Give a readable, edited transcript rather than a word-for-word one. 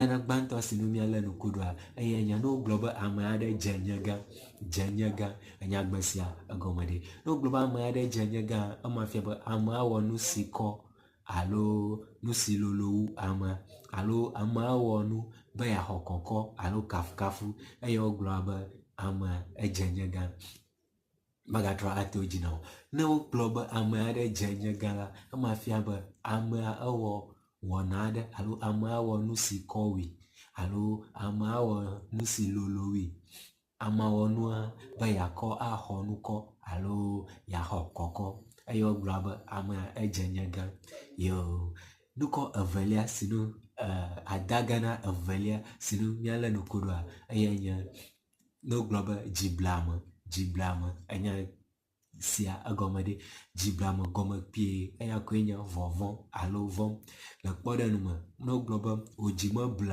ena gbãtɔ si nu mia le nukuɖoa eye nya no gblɔ be ame aɖe dze nye gã enyagbe sia egɔme ɖi no gblɔ be ame aɖe dze nye gã ema fia be amea wɔ nu si kɔ alo nu si lolo wu amea alo amea wɔ nu be yaxɔ kɔkɔ alo kafukafu eye wogblɔa be amea edze nye gã magatrɔ ato dzi na o. Ne wogblɔ be ame aɖe dze nye gã la ema fia be amea ewɔ wɔna aɖe alo amea wɔ nu si kɔ wui alo amea wɔ nu si lolo wui. Amea wɔ nua be yakɔ axɔ nukɔ alo yaxɔ kɔkɔ eye wogblɔa be amea edze nye gã. Yo nukɔ evelia si nu adaga na evelia si nu míale nuku ɖoa eye nye ne wogblɔ be dziblame enya sia egɔme ɖi. Dziblame gɔme kpie eya koe nye vɔvɔ̃ alo vɔ̃. Le kpɔɖeŋu me ne wogblɔ be wo dzi me bla